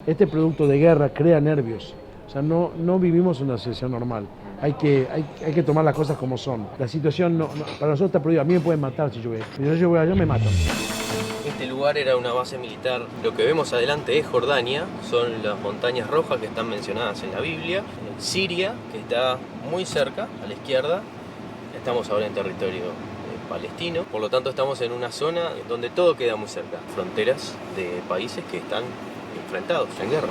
Este producto de guerra crea nervios. O sea, no vivimos una situación normal. Hay que tomar las cosas como son. La situación para nosotros está prohibida. A mí me pueden matar si yo voy. Si yo voy allá me matan. Este lugar era una base militar. Lo que vemos adelante es Jordania, son las montañas rojas que están mencionadas en la Biblia. Siria, que está muy cerca, a la izquierda. Estamos ahora en territorio palestino, por lo tanto estamos en una zona donde todo queda muy cerca. Fronteras de países que están enfrentados en guerra.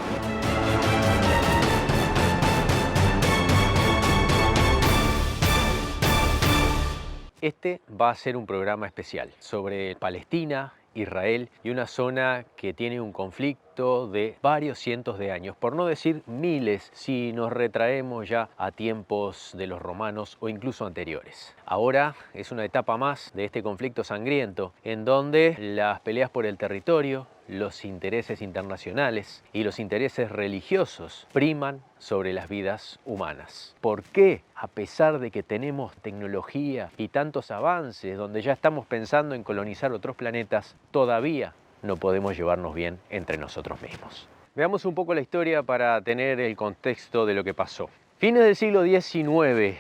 Este va a ser un programa especial sobre Palestina, Israel y una zona que tiene un conflicto de varios cientos de años, por no decir miles si nos retraemos ya a tiempos de los romanos o incluso anteriores. Ahora es una etapa más de este conflicto sangriento en donde las peleas por el territorio, los intereses internacionales y los intereses religiosos priman sobre las vidas humanas. ¿Por qué, a pesar de que tenemos tecnología y tantos avances, donde ya estamos pensando en colonizar otros planetas, todavía no podemos llevarnos bien entre nosotros mismos? Veamos un poco la historia para tener el contexto de lo que pasó. Fines del siglo XIX,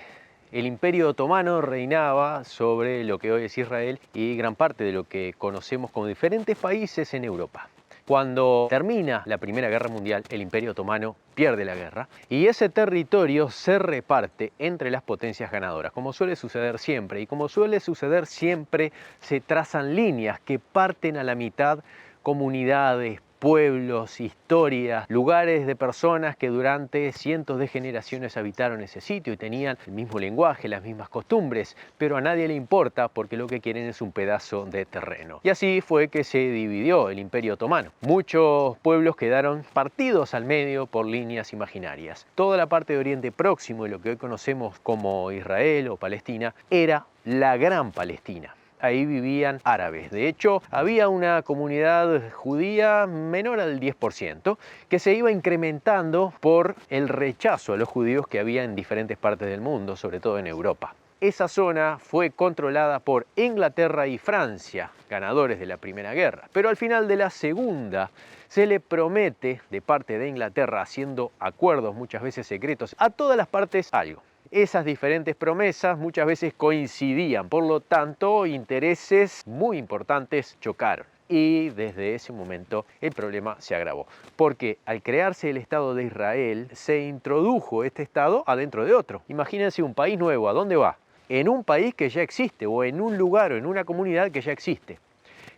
el Imperio Otomano reinaba sobre lo que hoy es Israel y gran parte de lo que conocemos como diferentes países en Europa. Cuando termina la Primera Guerra Mundial, el Imperio Otomano pierde la guerra y ese territorio se reparte entre las potencias ganadoras, como suele suceder siempre. Y como suele suceder siempre, se trazan líneas que parten a la mitad comunidades, pueblos, historias, lugares de personas que durante cientos de generaciones habitaron ese sitio y tenían el mismo lenguaje, las mismas costumbres, pero a nadie le importa porque lo que quieren es un pedazo de terreno. Y así fue que se dividió el Imperio Otomano. Muchos pueblos quedaron partidos al medio por líneas imaginarias. Toda la parte de Oriente Próximo y lo que hoy conocemos como Israel o Palestina era la Gran Palestina. Ahí vivían árabes. De hecho, había una comunidad judía menor al 10% que se iba incrementando por el rechazo a los judíos que había en diferentes partes del mundo, sobre todo en Europa. Esa zona fue controlada por Inglaterra y Francia, ganadores de la Primera Guerra. Pero al final de la Segunda se le promete de parte de Inglaterra, haciendo acuerdos muchas veces secretos, a todas las partes algo. Esas diferentes promesas muchas veces coincidían, por lo tanto, intereses muy importantes chocaron. Y desde ese momento el problema se agravó, porque al crearse el Estado de Israel, se introdujo este Estado adentro de otro. Imagínense un país nuevo, ¿a dónde va? En un país que ya existe, o en un lugar o en una comunidad que ya existe.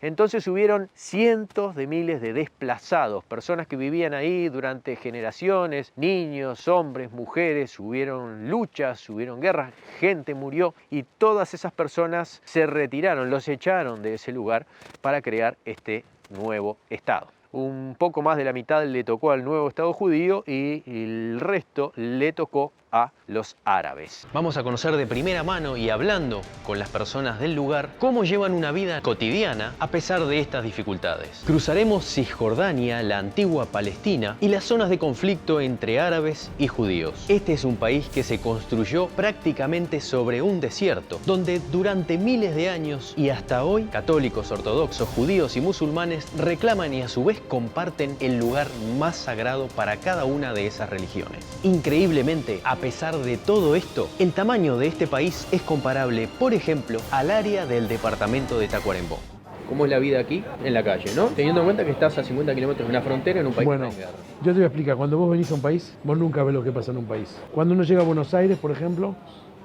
Entonces hubieron cientos de miles de desplazados, personas que vivían ahí durante generaciones, niños, hombres, mujeres, hubieron luchas, hubieron guerras, gente murió y todas esas personas se retiraron, los echaron de ese lugar para crear este nuevo Estado. Un poco más de la mitad le tocó al nuevo Estado judío y el resto le tocó a los árabes. Vamos a conocer de primera mano y hablando con las personas del lugar cómo llevan una vida cotidiana a pesar de estas dificultades. Cruzaremos Cisjordania, la antigua Palestina y las zonas de conflicto entre árabes y judíos. Este es un país que se construyó prácticamente sobre un desierto, donde durante miles de años y hasta hoy, católicos, ortodoxos, judíos y musulmanes reclaman y a su vez comparten el lugar más sagrado para cada una de esas religiones. Increíblemente, a pesar de todo esto, el tamaño de este país es comparable, por ejemplo, al área del departamento de Tacuarembó. ¿Cómo es la vida aquí en la calle, no? Teniendo en cuenta que estás a 50 kilómetros de una frontera en un país que está en guerra. Yo te voy a explicar, cuando vos venís a un país, vos nunca ves lo que pasa en un país. Cuando uno llega a Buenos Aires, por ejemplo,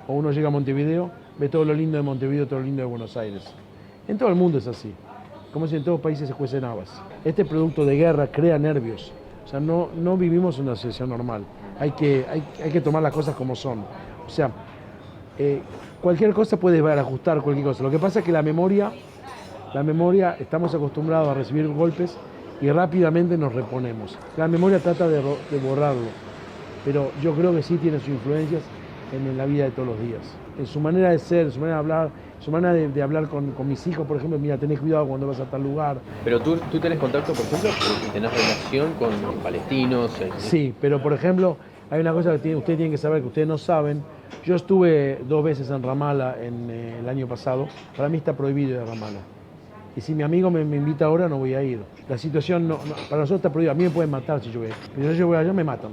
o uno llega a Montevideo, ve todo lo lindo de Montevideo, todo lo lindo de Buenos Aires. En todo el mundo es así. Como si en todos los países se cuecen habas. Este producto de guerra crea nervios. O sea, no vivimos una situación normal. Hay que tomar las cosas como son. O sea, cualquier cosa puede ajustar cualquier cosa. Lo que pasa es que la memoria, estamos acostumbrados a recibir golpes y rápidamente nos reponemos. La memoria trata de borrarlo, pero yo creo que sí tiene sus influencias en la vida de todos los días. En su manera de ser, en su manera de hablar, su manera de hablar con mis hijos, por ejemplo, mira, tenés cuidado cuando vas a tal lugar. Pero tú tenés contacto, por ejemplo, tenés relación con palestinos. Sí, pero por ejemplo, hay una cosa que ustedes tienen que saber, que ustedes no saben. Yo estuve 2 veces en Ramallah el año pasado. Para mí está prohibido ir a Ramallah. Y si mi amigo me invita ahora, no voy a ir. La situación para nosotros está prohibida. A mí me pueden matar si yo voy. Pero si yo voy allá, me matan.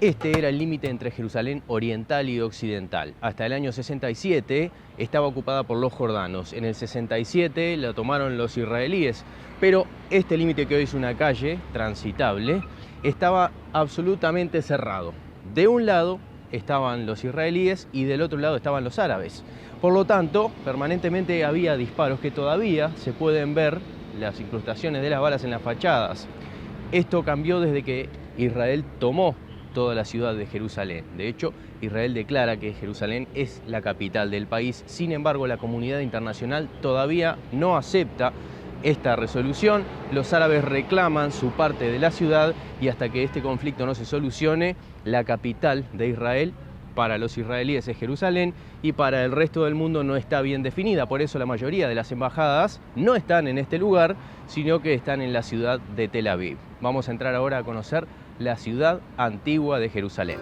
Este era el límite entre Jerusalén oriental y occidental. Hasta el año 67 estaba ocupada por los jordanos. En el 67 la tomaron los israelíes. Pero este límite, que hoy es una calle transitable, estaba absolutamente cerrado. De un lado estaban los israelíes y del otro lado estaban los árabes. Por lo tanto, permanentemente había disparos que todavía se pueden ver, las incrustaciones de las balas en las fachadas. Esto cambió desde que Israel tomó toda la ciudad de Jerusalén. De hecho, Israel declara que Jerusalén es la capital del país. Sin embargo, la comunidad internacional todavía no acepta esta resolución. Los árabes reclaman su parte de la ciudad y hasta que este conflicto no se solucione, la capital de Israel para los israelíes es Jerusalén y para el resto del mundo no está bien definida. Por eso la mayoría de las embajadas no están en este lugar, sino que están en la ciudad de Tel Aviv. Vamos a entrar ahora a conocer la ciudad antigua de Jerusalén.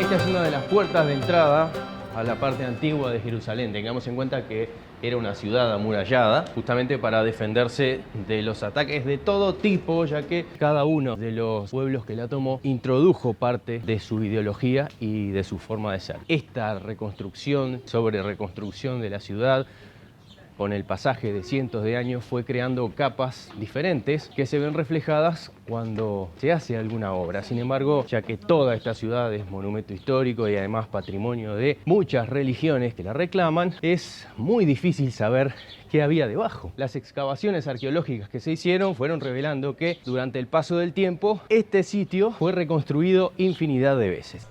Esta es una de las puertas de entrada a la parte antigua de Jerusalén. Tengamos en cuenta que era una ciudad amurallada, justamente para defenderse de los ataques de todo tipo, ya que cada uno de los pueblos que la tomó introdujo parte de su ideología y de su forma de ser. Esta reconstrucción sobre reconstrucción de la ciudad, con el pasaje de cientos de años, fue creando capas diferentes que se ven reflejadas cuando se hace alguna obra. Sin embargo, ya que toda esta ciudad es monumento histórico y además patrimonio de muchas religiones que la reclaman, es muy difícil saber qué había debajo. Las excavaciones arqueológicas que se hicieron fueron revelando que durante el paso del tiempo este sitio fue reconstruido infinidad de veces.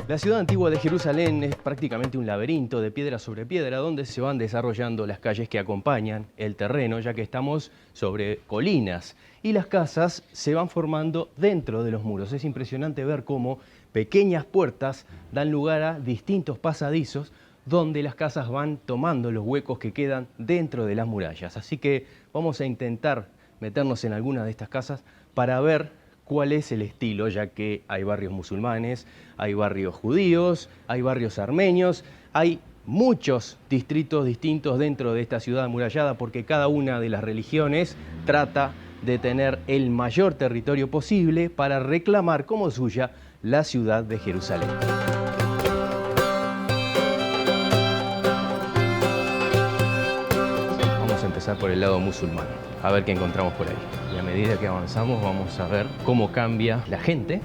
La ciudad antigua de Jerusalén es prácticamente un laberinto de piedra sobre piedra donde se van desarrollando las calles que acompañan el terreno, ya que estamos sobre colinas y las casas se van formando dentro de los muros. Es impresionante ver cómo pequeñas puertas dan lugar a distintos pasadizos donde las casas van tomando los huecos que quedan dentro de las murallas. Así que vamos a intentar meternos en alguna de estas casas para ver cuál es el estilo, ya que hay barrios musulmanes, hay barrios judíos, hay barrios armenios, hay muchos distritos distintos dentro de esta ciudad amurallada porque cada una de las religiones trata de tener el mayor territorio posible para reclamar como suya la ciudad de Jerusalén. Vamos a empezar por el lado musulmán, a ver qué encontramos por ahí. Y a medida que avanzamos vamos a ver cómo cambia la gente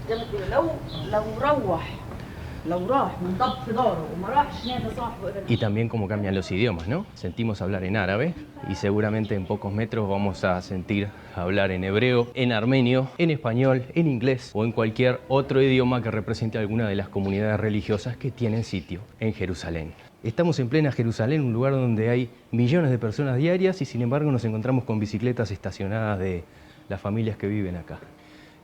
y también cómo cambian los idiomas, ¿no? Sentimos hablar en árabe y seguramente en pocos metros vamos a sentir hablar en hebreo, en armenio, en español, en inglés o en cualquier otro idioma que represente alguna de las comunidades religiosas que tienen sitio en Jerusalén. Estamos en plena Jerusalén, un lugar donde hay millones de personas diarias y sin embargo nos encontramos con bicicletas estacionadas de las familias que viven acá.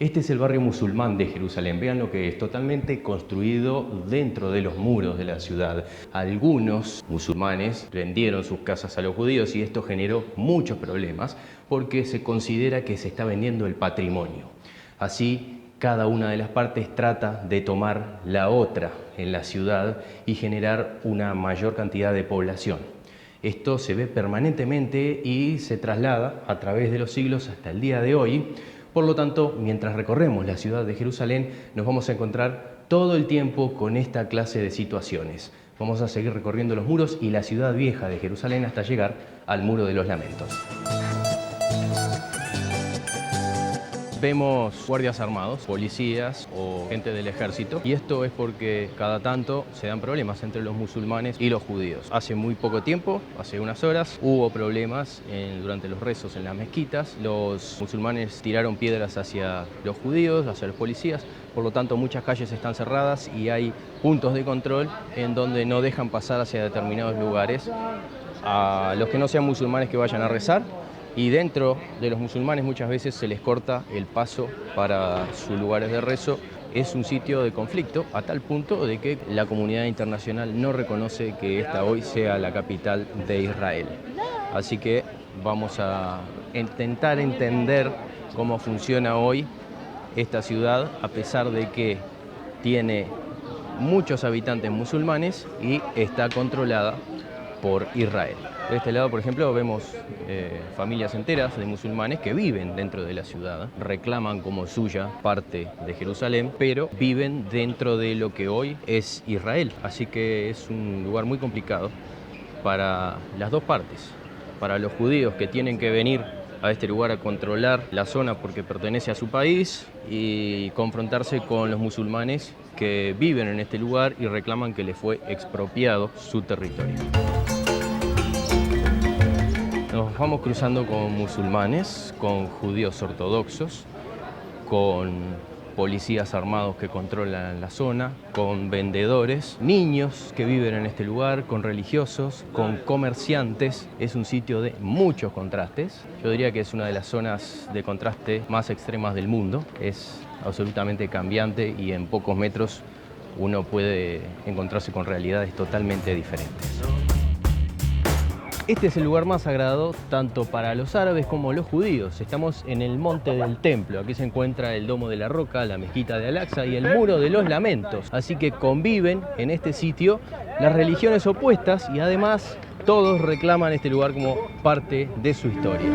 Este es el barrio musulmán de Jerusalén. Vean lo que es, totalmente construido dentro de los muros de la ciudad. Algunos musulmanes vendieron sus casas a los judíos y esto generó muchos problemas porque se considera que se está vendiendo el patrimonio. Así, cada una de las partes trata de tomar la otra en la ciudad y generar una mayor cantidad de población. Esto se ve permanentemente y se traslada a través de los siglos hasta el día de hoy. Por lo tanto, mientras recorremos la ciudad de Jerusalén, nos vamos a encontrar todo el tiempo con esta clase de situaciones. Vamos a seguir recorriendo los muros y la ciudad vieja de Jerusalén hasta llegar al Muro de los Lamentos. Vemos guardias armados, policías o gente del ejército y esto es porque cada tanto se dan problemas entre los musulmanes y los judíos. Hace muy poco tiempo, hace unas horas, hubo problemas durante los rezos en las mezquitas. Los musulmanes tiraron piedras hacia los judíos, hacia los policías, por lo tanto muchas calles están cerradas y hay puntos de control en donde no dejan pasar hacia determinados lugares a los que no sean musulmanes que vayan a rezar. Y dentro de los musulmanes muchas veces se les corta el paso para sus lugares de rezo. Es un sitio de conflicto a tal punto de que la comunidad internacional no reconoce que esta hoy sea la capital de Israel. Así que vamos a intentar entender cómo funciona hoy esta ciudad, a pesar de que tiene muchos habitantes musulmanes y está controlada por Israel. De este lado, por ejemplo, vemos familias enteras de musulmanes que viven dentro de la ciudad, reclaman como suya parte de Jerusalén, pero viven dentro de lo que hoy es Israel. Así que es un lugar muy complicado para las dos partes, para los judíos que tienen que venir a este lugar a controlar la zona porque pertenece a su país y confrontarse con los musulmanes que viven en este lugar y reclaman que les fue expropiado su territorio. Nos vamos cruzando con musulmanes, con judíos ortodoxos, con policías armados que controlan la zona, con vendedores, niños que viven en este lugar, con religiosos, con comerciantes. Es un sitio de muchos contrastes. Yo diría que es una de las zonas de contraste más extremas del mundo. Es absolutamente cambiante y en pocos metros uno puede encontrarse con realidades totalmente diferentes. Este es el lugar más sagrado tanto para los árabes como los judíos. Estamos en el Monte del Templo. Aquí se encuentra el Domo de la Roca, la Mezquita de Al-Aqsa y el Muro de los Lamentos. Así que conviven en este sitio las religiones opuestas y además todos reclaman este lugar como parte de su historia.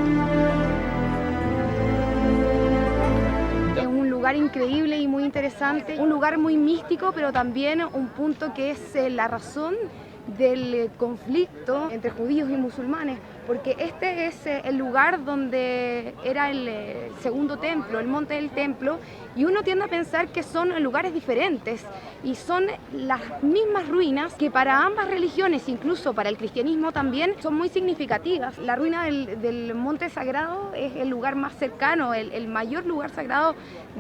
Es un lugar increíble y muy interesante, un lugar muy místico, pero también un punto que es la razón del conflicto entre judíos y musulmanes, porque este es el lugar donde era el segundo templo, el Monte del Templo, y uno tiende a pensar que son lugares diferentes y son las mismas ruinas que para ambas religiones, incluso para el cristianismo también, son muy significativas. La ruina del Monte Sagrado es el lugar más cercano, el mayor lugar sagrado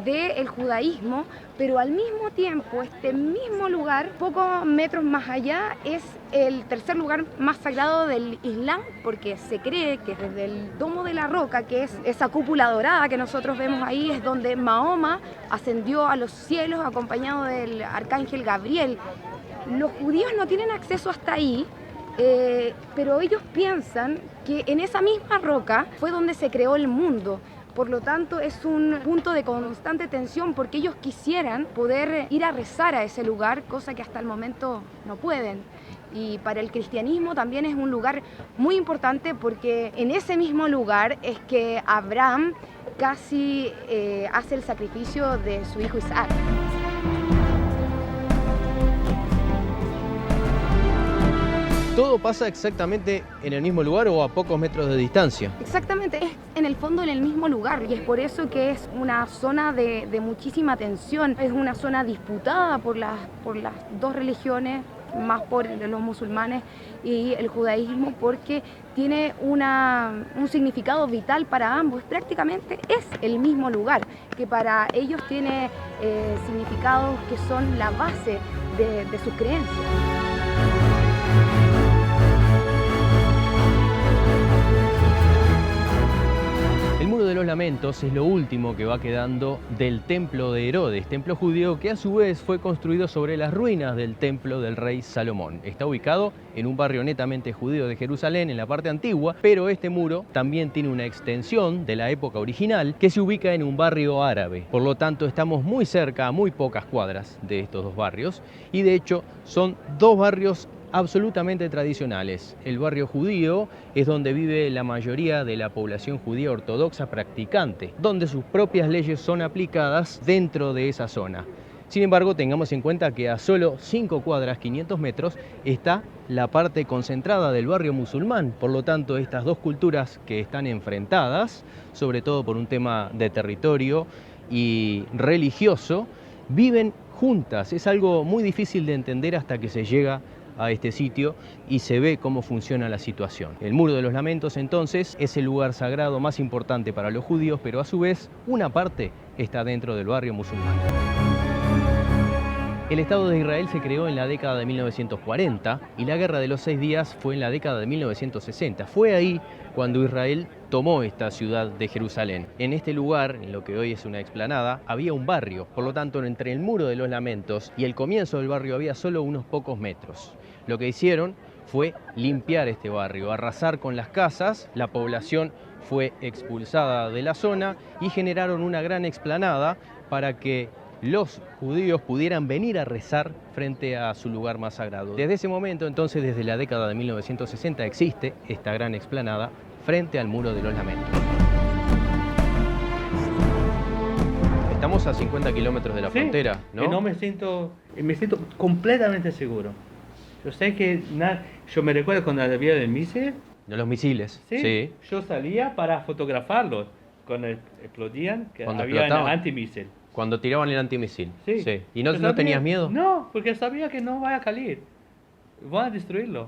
del judaísmo, pero al mismo tiempo este mismo lugar, pocos metros más allá, es el tercer lugar más sagrado del Islam, porque se cree que desde el Domo de la Roca, que es esa cúpula dorada que nosotros vemos ahí, es donde Mahoma ascendió a los cielos acompañado del arcángel Gabriel. Los judíos no tienen acceso hasta ahí, pero ellos piensan que en esa misma roca fue donde se creó el mundo. Por lo tanto, es un punto de constante tensión porque ellos quisieran poder ir a rezar a ese lugar, cosa que hasta el momento no pueden. Y para el cristianismo también es un lugar muy importante porque en ese mismo lugar es que Abraham casi hace el sacrificio de su hijo Isaac. ¿Todo pasa exactamente en el mismo lugar o a pocos metros de distancia? Exactamente, es en el fondo en el mismo lugar y es por eso que es una zona de muchísima tensión. Es una zona disputada por las dos religiones, más por los musulmanes y el judaísmo, porque tiene un significado vital para ambos. Prácticamente es el mismo lugar, que para ellos tiene significados que son la base de sus creencias. El Muro de los Lamentos es lo último que va quedando del templo de Herodes, templo judío que a su vez fue construido sobre las ruinas del templo del rey Salomón. Está ubicado en un barrio netamente judío de Jerusalén, en la parte antigua, pero este muro también tiene una extensión de la época original que se ubica en un barrio árabe. Por lo tanto, estamos muy cerca, a muy pocas cuadras de estos dos barrios, y de hecho son dos barrios absolutamente tradicionales. El barrio judío es donde vive la mayoría de la población judía ortodoxa practicante, donde sus propias leyes son aplicadas dentro de esa zona. Sin embargo, tengamos en cuenta que a solo 5 cuadras, 500 metros, está la parte concentrada del barrio musulmán. Por lo tanto, estas dos culturas que están enfrentadas, sobre todo por un tema de territorio y religioso, viven juntas. Es algo muy difícil de entender hasta que se llega a este sitio y se ve cómo funciona la situación. El Muro de los Lamentos, entonces, es el lugar sagrado más importante para los judíos, pero a su vez una parte está dentro del barrio musulmán. El Estado de Israel se creó en la década de 1940 y la Guerra de los 6 días fue en la década de 1960. Fue ahí cuando Israel tomó esta ciudad de Jerusalén. En este lugar, en lo que hoy es una explanada, había un barrio. Por lo tanto, entre el Muro de los Lamentos y el comienzo del barrio había solo unos pocos metros. Lo que hicieron fue limpiar este barrio, arrasar con las casas, la población fue expulsada de la zona y generaron una gran explanada para que los judíos pudieran venir a rezar frente a su lugar más sagrado. Desde ese momento, entonces, desde la década de 1960, existe esta gran explanada frente al Muro de los Lamentos. Estamos a 50 kilómetros de la frontera, ¿no? Y no me siento completamente seguro. Yo sé que yo me recuerdo cuando había el misil. De los misiles, Sí, sí. yo salía para fotografarlos cuando explodían, que Cuando había explotaban. antimisil. Cuando tiraban el antimisil. Sí. ¿Y no, Yo no sabía- tenías miedo? No, porque sabía que no vaya a caer. Van a destruirlo.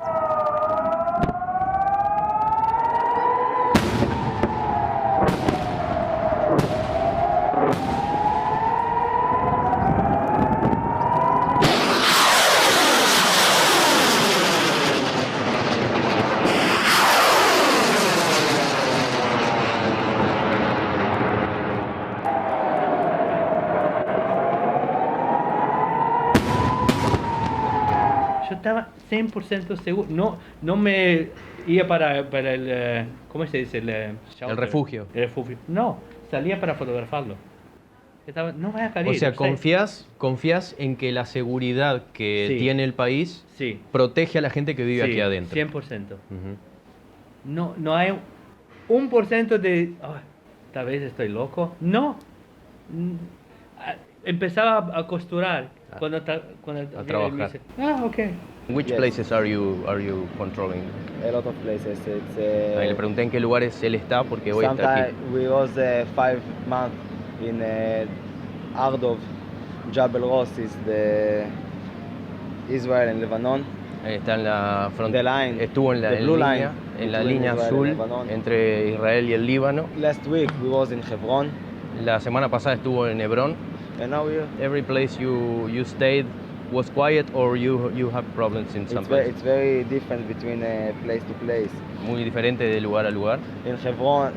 Yo estaba 100% seguro. No me iba para el... ¿Cómo se dice? El refugio. El refugio. No, salía para fotografarlo. No vaya a caer. O sea, yo sé. confías en que la seguridad que Sí. tiene el país Sí. protege a la gente que vive Sí, aquí adentro. 100%. Ujú. No hay 1% de... "Ay, tal vez estoy loco". No. Empezaba a costurar cuando había el trabajar. misil. Ok. Which Yes. places are you controlling? A lot of places. It's Ahí le pregunté en qué lugares él está porque hoy está sometimes aquí. we was 5 months in Ardov. Jabal Ross is the Israel and Lebanon. Está en la The frontera. line, Estuvo en la, the en blue línea, line en la between línea Israel and azul Lebanon. entre Israel y el Líbano. Last week we was in Hebron, La semana pasada estuvo en Hebrón. and now Every place you stayed was quiet or you have problems in some places. it's very different between place to place. Muy diferente de lugar a lugar. In Hebron,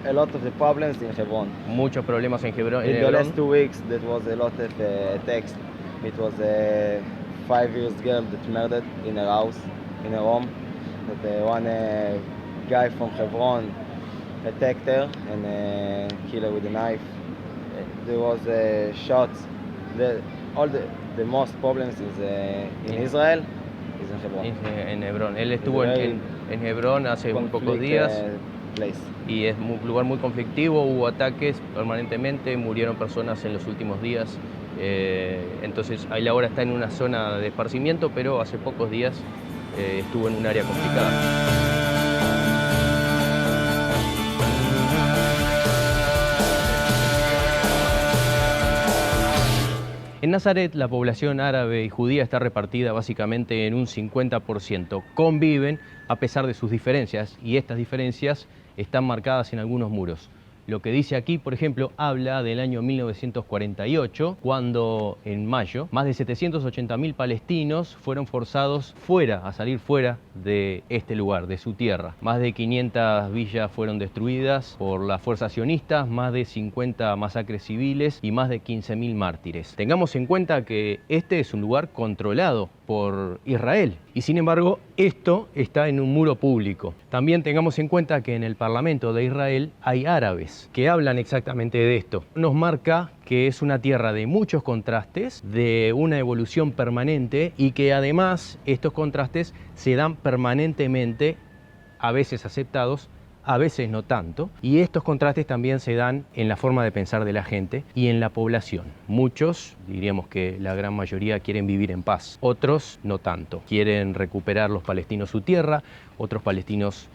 a lot of the problems in Hebron. Muchos problemas en Hebrón. In the last 2 weeks, there was a lot of attacks. It was a 5 years girl that murdered in her house, in her home. That one guy from Hebron attacked her and killed her with a knife. There was shots. All the most problems is in Israel is in Hebron. En Hebrón. Él estuvo It's a en Hebrón hace muy pocos Conflict, días place. y es un lugar muy conflictivo, hubo ataques permanentemente, murieron personas en los últimos días. Entonces él ahora está en una zona de esparcimiento, pero hace pocos días estuvo en un área complicada. En Nazaret, la población árabe y judía está repartida básicamente en un 50%. Conviven a pesar de sus diferencias y estas diferencias están marcadas en algunos muros. Lo que dice aquí, por ejemplo, habla del año 1948, cuando en mayo más de 780.000 palestinos fueron forzados a salir fuera de este lugar, de su tierra. Más de 500 villas fueron destruidas por las fuerzas sionistas, más de 50 masacres civiles y más de 15.000 mártires. Tengamos en cuenta que este es un lugar controlado por Israel y sin embargo esto está en un muro público. También tengamos en cuenta que en el Parlamento de Israel hay árabes que hablan exactamente de esto. Nos marca que es una tierra de muchos contrastes, de una evolución permanente y que además estos contrastes se dan permanentemente, a veces aceptados, a veces no tanto, y estos contrastes también se dan en la forma de pensar de la gente y en la población. Muchos, diríamos que la gran mayoría, quieren vivir en paz, otros no tanto. Quieren recuperar los palestinos su tierra, otros palestinos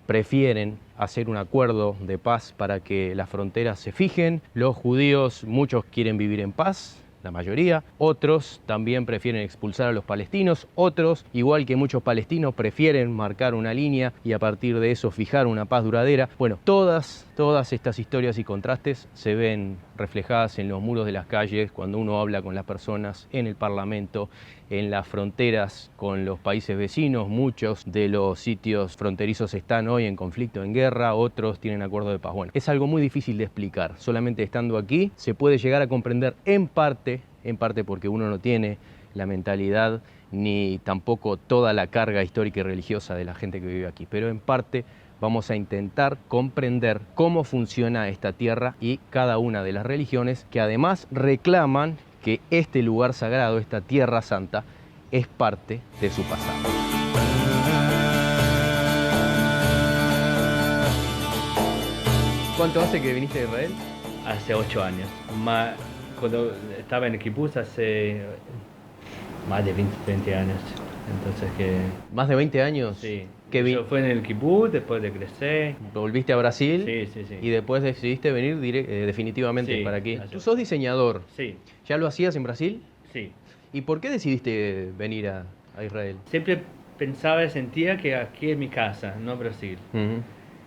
prefieren hacer un acuerdo de paz para que las fronteras se fijen. Los judíos, muchos quieren vivir en paz, la mayoría. Otros también prefieren expulsar a los palestinos. Otros, igual que muchos palestinos, prefieren marcar una línea y a partir de eso fijar una paz duradera. Bueno, todas estas historias y contrastes se ven reflejadas en los muros de las calles, cuando uno habla con las personas en el Parlamento, en las fronteras con los países vecinos. Muchos de los sitios fronterizos están hoy en conflicto, en guerra, otros tienen acuerdo de paz. Bueno, es algo muy difícil de explicar. Solamente estando aquí se puede llegar a comprender en parte porque uno no tiene la mentalidad ni tampoco toda la carga histórica y religiosa de la gente que vive aquí, pero en parte vamos a intentar comprender cómo funciona esta tierra y cada una de las religiones que además reclaman que este lugar sagrado, esta tierra santa, es parte de su pasado. ¿Cuánto hace que viniste de Israel? Hace 8 años. Cuando estaba en el kibbutz hace más de 20 años. Entonces que... ¿Más de 20 años? Sí. Yo fue en el kibbutz, después de crecer. ¿Volviste a Brasil? Sí. Y después decidiste venir definitivamente para aquí. ¿Tú sos diseñador? Sí. ¿Ya lo hacías en Brasil? Sí. ¿Y por qué decidiste venir a Israel? Siempre pensaba y sentía que aquí es mi casa, no Brasil.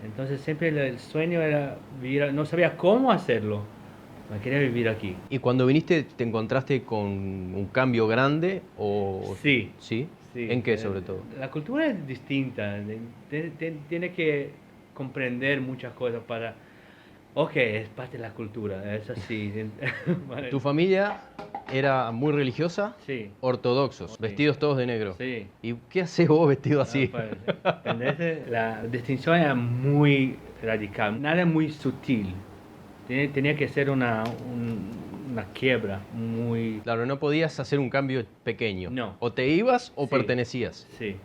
Entonces siempre el sueño era vivir, no sabía cómo hacerlo, me quería vivir aquí. ¿Y cuando viniste te encontraste con un cambio grande? Sí. ¿Sí? Sí. ¿En qué sobre todo? La cultura es distinta, tiene que comprender muchas cosas para... Ok, es parte de la cultura, es así. ¿Tu familia era muy religiosa? Sí. Ortodoxos, Sí. Vestidos todos de negro. Sí. ¿Y qué haces vos vestido así? Entonces, la distinción era muy radical, nada muy sutil. Tenía que ser una quiebra muy... Claro, no podías hacer un cambio pequeño. No. O te ibas o Sí. pertenecías. Sí.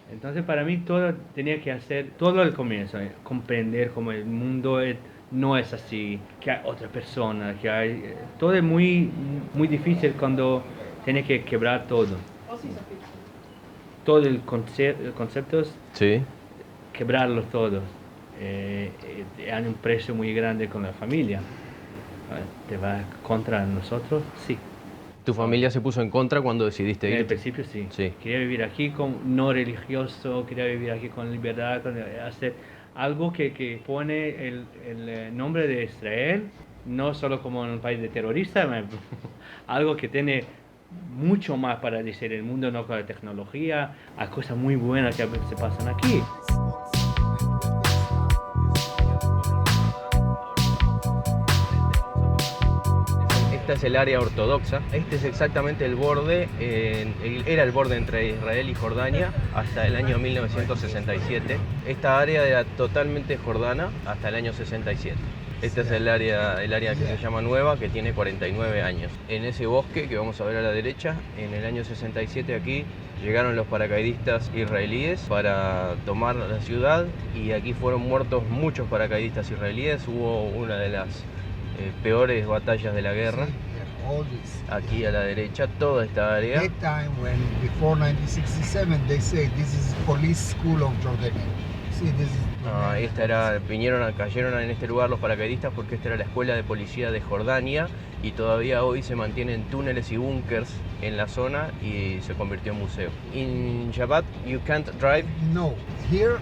Entonces para mí todo tenía que hacer, todo al comienzo, comprender cómo el mundo no es así, que hay otra persona, que hay... Todo es muy difícil cuando tienes que quebrar todo. Todo el concepto es Sí. quebrarlos todos. Hay un precio muy grande con la familia. ¿Te va contra nosotros? Sí. ¿Tu familia se puso en contra cuando decidiste En el ir? principio sí. Sí. Quería vivir aquí no religioso, quería vivir aquí con libertad, hacer algo que pone el nombre de Israel, no solo como un país de terroristas, algo que tiene mucho más para decir el mundo, no con la tecnología, hay cosas muy buenas que se pasan aquí. Esta es el área ortodoxa. Este es exactamente el borde, era el borde entre Israel y Jordania hasta el año 1967. Esta área era totalmente jordana hasta el año 67. Este es el área que se llama Nueva, que tiene 49 años. En ese bosque que vamos a ver a la derecha, en el año 67 aquí llegaron los paracaidistas israelíes para tomar la ciudad y aquí fueron muertos muchos paracaidistas israelíes. Hubo una de las peores batallas de la guerra. Aquí a la derecha, toda esta área. Before 1967, they say this is police school of Jordania. See, this is... Cayeron en este lugar los paracaidistas porque esta era la escuela de policía de Jordania y todavía hoy se mantienen túneles y búnkers en la zona y se convirtió en museo. In Shabbat you can't drive? No, here,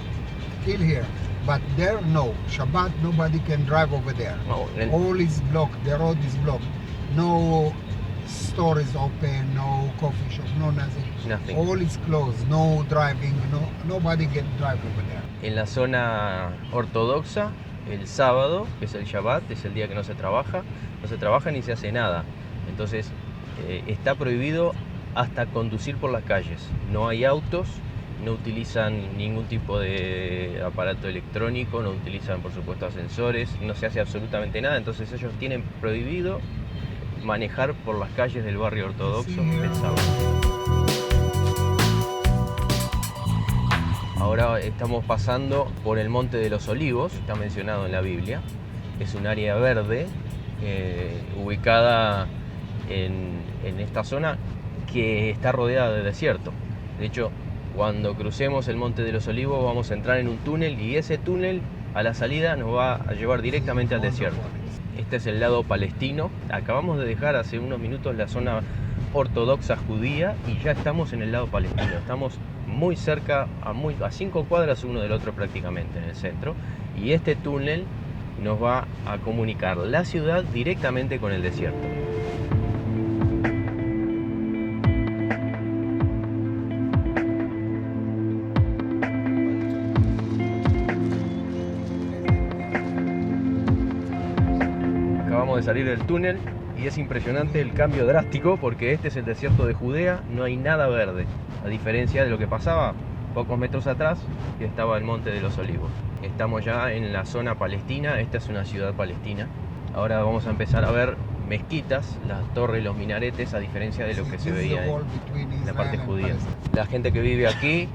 still here. But there, no. Shabbat, nobody can drive over there. Oh, All is blocked. The road is blocked. No store is open. No coffee shop. No nothing. Nothing. All is closed. No driving. Nobody can drive over there. En la zona ortodoxa, el sábado, que es el Shabbat, es el día que no se trabaja ni se hace nada. Entonces está prohibido hasta conducir por las calles. No hay autos. No utilizan ningún tipo de aparato electrónico, no utilizan por supuesto ascensores, no se hace absolutamente nada, entonces ellos tienen prohibido manejar por las calles del barrio ortodoxo el sábado. Ahora estamos pasando por el Monte de los Olivos, está mencionado en la Biblia, es un área verde ubicada en esta zona que está rodeada de desierto. De hecho, cuando crucemos el Monte de los Olivos vamos a entrar en un túnel y ese túnel a la salida nos va a llevar directamente al desierto. Este es el lado palestino. Acabamos de dejar hace unos minutos la zona ortodoxa judía y ya estamos en el lado palestino. Estamos muy cerca, a 5 cuadras uno del otro prácticamente en el centro. Y este túnel nos va a comunicar la ciudad directamente con el desierto. De salir del túnel y es impresionante el cambio drástico porque este es el desierto de Judea, no hay nada verde, a diferencia de lo que pasaba Pocos metros atrás estaba el Monte de los Olivos. Estamos ya en la zona palestina, esta es una ciudad palestina. Ahora vamos a empezar a ver mezquitas, las torres, los minaretes, a diferencia de lo que se veía en la parte judía. La gente que vive aquí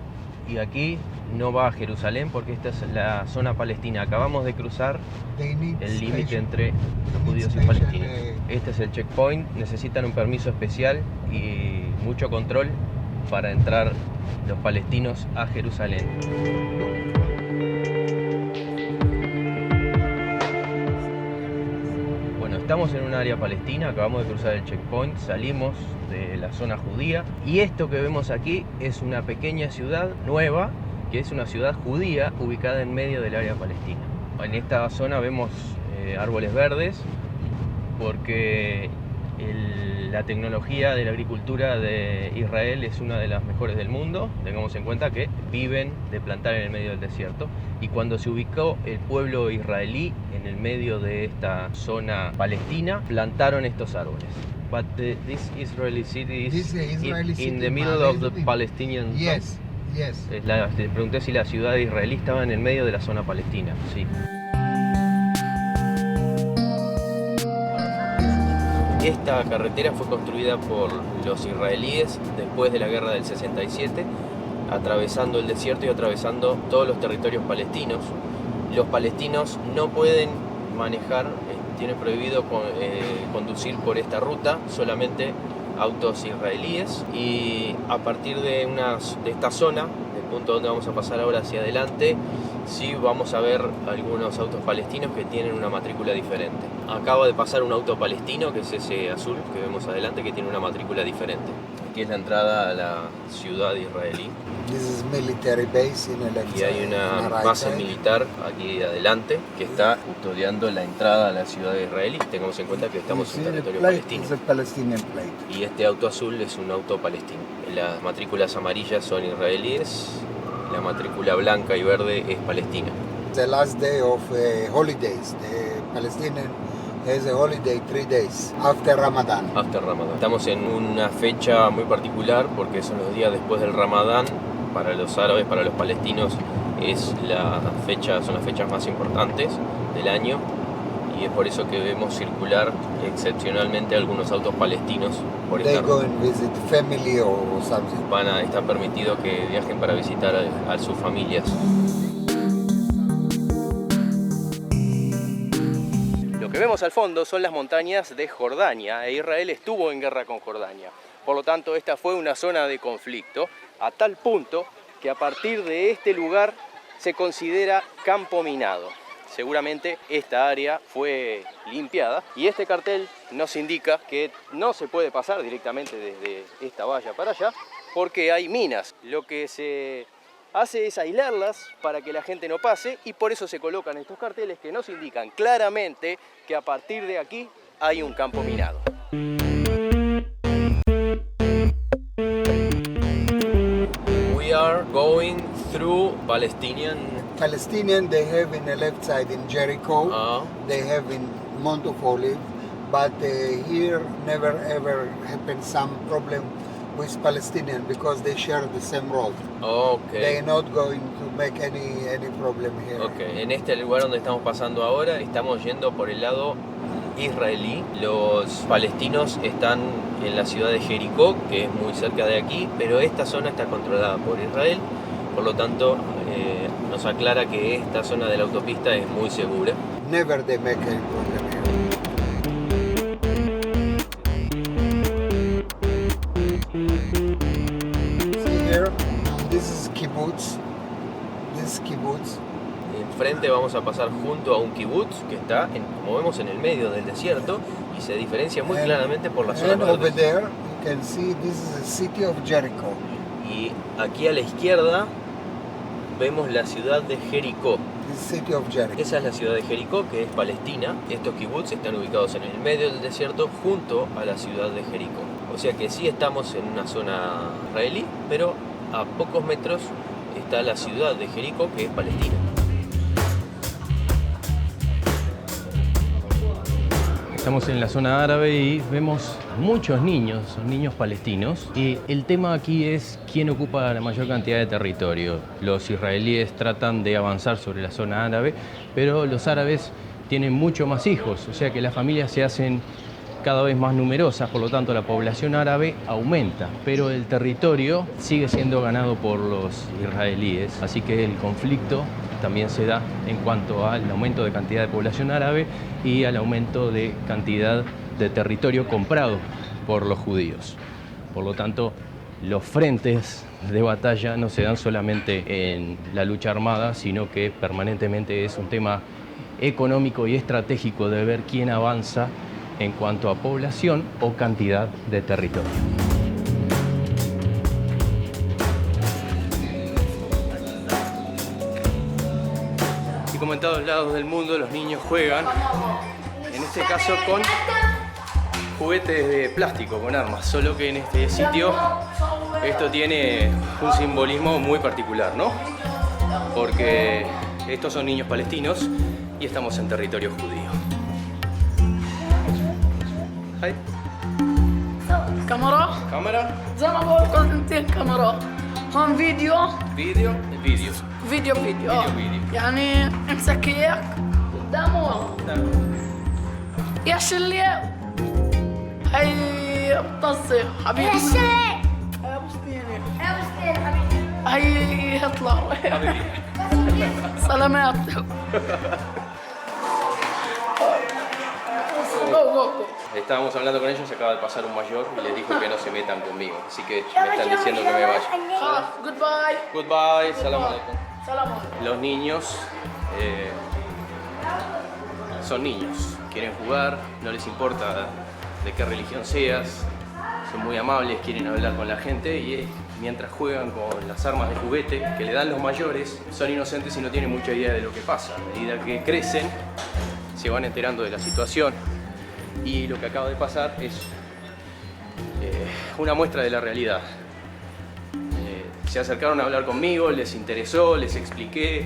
y aquí no va a Jerusalén porque esta es la zona palestina. Acabamos de cruzar el límite entre los judíos y palestinos. Este es el checkpoint, necesitan un permiso especial y mucho control para entrar los palestinos a Jerusalén. Bueno, estamos en un área palestina, acabamos de cruzar el checkpoint, salimos de la zona judía y esto que vemos aquí es una pequeña ciudad nueva, que es una ciudad judía ubicada en medio del área palestina. En esta zona vemos árboles verdes porque la tecnología de la agricultura de Israel es una de las mejores del mundo. Tengamos en cuenta que viven de plantar en el medio del desierto. Y cuando se ubicó el pueblo israelí en el medio de esta zona palestina, plantaron estos árboles. But this Israeli city is in the middle of the Palestinian zone. Yes. Le pregunté si la ciudad israelí estaba en el medio de la zona palestina. Sí. Esta carretera fue construida por los israelíes después de la guerra del 67, atravesando el desierto y atravesando todos los territorios palestinos. Los palestinos no pueden manejar, tienen prohibido conducir por esta ruta, solamente autos israelíes, y a partir de esta zona, del punto donde vamos a pasar ahora hacia adelante, sí vamos a ver algunos autos palestinos que tienen una matrícula diferente. Acaba de pasar un auto palestino, que es ese azul que vemos adelante, que tiene una matrícula diferente. Aquí es la entrada a la ciudad israelí. This is military base in the left Y hay una base militar aquí adelante que está custodiando la entrada a la ciudad israelí. Tengamos en cuenta que estamos en territorio palestino. Y este auto azul es un auto palestino. Las matrículas amarillas son israelíes, la matrícula blanca y verde es palestina. The last day of holidays, the Palestinian has a holiday 3 days after Ramadan. After Ramadan. Estamos en una fecha muy particular porque son los días después del Ramadán. Para los árabes, para los palestinos, son las fechas más importantes del año y es por eso que vemos circular excepcionalmente algunos autos palestinos por esta ruta. Está permitido que viajen para visitar a sus familias. Lo que vemos al fondo son las montañas de Jordania, e Israel estuvo en guerra con Jordania. Por lo tanto, esta fue una zona de conflicto, a tal punto que a partir de este lugar se considera campo minado. Seguramente esta área fue limpiada y este cartel nos indica que no se puede pasar directamente desde esta valla para allá porque hay minas. Lo que se hace es aislarlas para que la gente no pase y por eso se colocan estos carteles que nos indican claramente que a partir de aquí hay un campo minado. We are going through Palestinian, they have in the left side in Jericho, they have in Mount of Olives, but here never ever happened some problem with Palestinian because they share the same road. Okay. They are not going to make any problem here. Okay. En este lugar donde estamos pasando ahora, estamos yendo por el lado israelí. Los palestinos están en la ciudad de Jericó, que es muy cerca de aquí, pero esta zona está controlada por Israel, por lo tanto nos aclara que esta zona de la autopista es muy segura. Never they make any problem here. See here, this is kibbutz. This is kibbutz. Enfrente vamos a pasar junto a un kibutz que está, como vemos, en el medio del desierto y se diferencia muy claramente por la zona over there, you can see this is the city of Jericho. Y aquí a la izquierda vemos la ciudad de Jericó. City of Jericho. Esa es la ciudad de Jericó, que es Palestina. Estos kibbutz están ubicados en el medio del desierto junto a la ciudad de Jericó. O sea que sí estamos en una zona israelí, pero a pocos metros está la ciudad de Jericó, que es Palestina. Estamos en la zona árabe y vemos muchos niños, son niños palestinos. Y el tema aquí es quién ocupa la mayor cantidad de territorio. Los israelíes tratan de avanzar sobre la zona árabe, pero los árabes tienen mucho más hijos, o sea que las familias se hacen cada vez más numerosas, por lo tanto la población árabe aumenta, pero el territorio sigue siendo ganado por los israelíes, así que el conflicto también se da en cuanto al aumento de cantidad de población árabe y al aumento de cantidad de territorio comprado por los judíos. Por lo tanto, los frentes de batalla no se dan solamente en la lucha armada, sino que permanentemente es un tema económico y estratégico de ver quién avanza en cuanto a población o cantidad de territorio. Y como en todos lados del mundo, los niños juegan, en este caso con juguetes de plástico, con armas, solo que en este sitio esto tiene un simbolismo muy particular, ¿no? Porque estos son niños palestinos y estamos en territorio judío. هاي كاميرا كاميرا زي ما بقول كونتين كاميرا هون فيديو فيديو فيديو فيديو يعني امسك اياك قدامه يا شلي هي بطزي حبيبي يا شلي يا بوستيني هي هتلر سلامات Estábamos hablando con ellos, acaba de pasar un mayor y les dijo que no se metan conmigo, así que me están diciendo que me vaya. Goodbye. Goodbye, salam alaikum. Salam alaikum. Los niños son niños, quieren jugar, no les importa de qué religión seas, son muy amables, quieren hablar con la gente y mientras juegan con las armas de juguete que le dan los mayores, son inocentes y no tienen mucha idea de lo que pasa. A medida que crecen, se van enterando de la situación y lo que acaba de pasar es una muestra de la realidad. Se acercaron a hablar conmigo, les interesó, les expliqué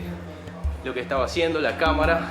lo que estaba haciendo, la cámara,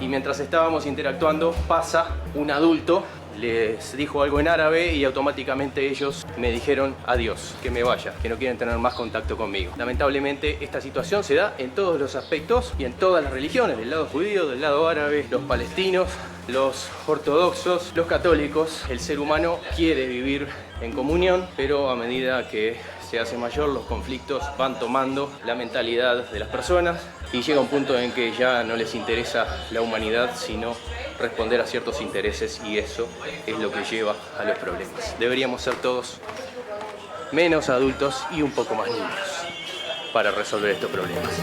y mientras estábamos interactuando pasa un adulto, les dijo algo en árabe y automáticamente ellos me dijeron adiós, que me vaya, que no quieren tener más contacto conmigo. Lamentablemente esta situación se da en todos los aspectos y en todas las religiones, del lado judío, del lado árabe, los palestinos, los ortodoxos, los católicos. El ser humano quiere vivir en comunión, pero a medida que se hace mayor, los conflictos van tomando la mentalidad de las personas y llega un punto en que ya no les interesa la humanidad, sino responder a ciertos intereses, y eso es lo que lleva a los problemas. Deberíamos ser todos menos adultos y un poco más niños para resolver estos problemas.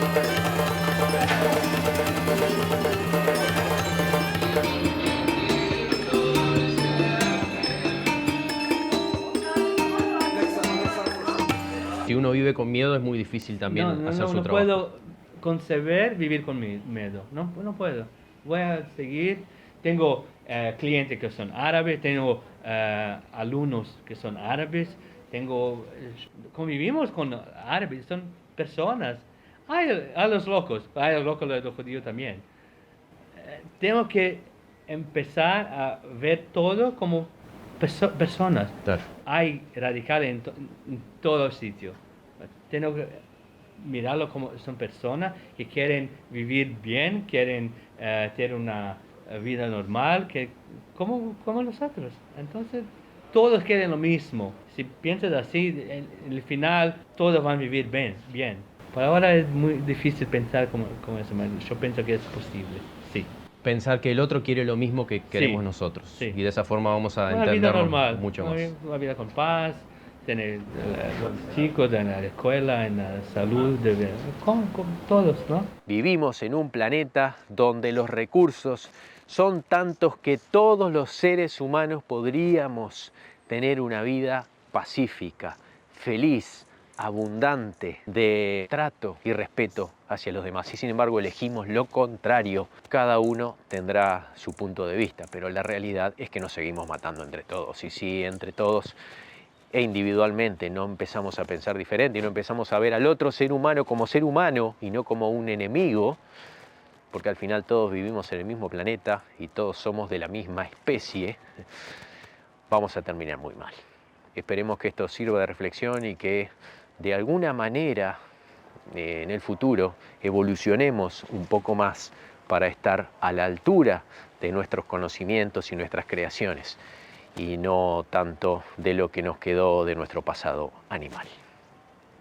Si uno vive con miedo es muy difícil también hacer su trabajo. No puedo concebir vivir con miedo, no puedo. Voy a seguir. Tengo clientes que son árabes, tengo alumnos que son árabes, convivimos con árabes, son personas. Hay a los locos, hay a los locos de los judíos también. Tengo que empezar a ver todo como personas. Claro. Hay radicales en todos sitios. Tengo que mirarlo como son personas que quieren vivir bien, quieren tener una vida normal, como nosotros. Entonces, todos quieren lo mismo. Si piensas así, en el final todos van a vivir bien. Por ahora es muy difícil pensar como eso. Yo pienso que es posible, sí. Pensar que el otro quiere lo mismo que queremos nosotros. Sí. Y de esa forma vamos a entenderlo mucho más. Una vida con paz, tener los chicos en la escuela, en la salud, con todos, ¿no? Vivimos en un planeta donde los recursos son tantos que todos los seres humanos podríamos tener una vida pacífica, feliz, abundante, de trato y respeto hacia los demás. Y sin embargo elegimos lo contrario. Cada uno tendrá su punto de vista, pero la realidad es que nos seguimos matando entre todos. Y si entre todos e individualmente no empezamos a pensar diferente y no empezamos a ver al otro ser humano como ser humano y no como un enemigo, porque al final todos vivimos en el mismo planeta y todos somos de la misma especie, vamos a terminar muy mal. Esperemos que esto sirva de reflexión y que de alguna manera en el futuro evolucionemos un poco más para estar a la altura de nuestros conocimientos y nuestras creaciones y no tanto de lo que nos quedó de nuestro pasado animal.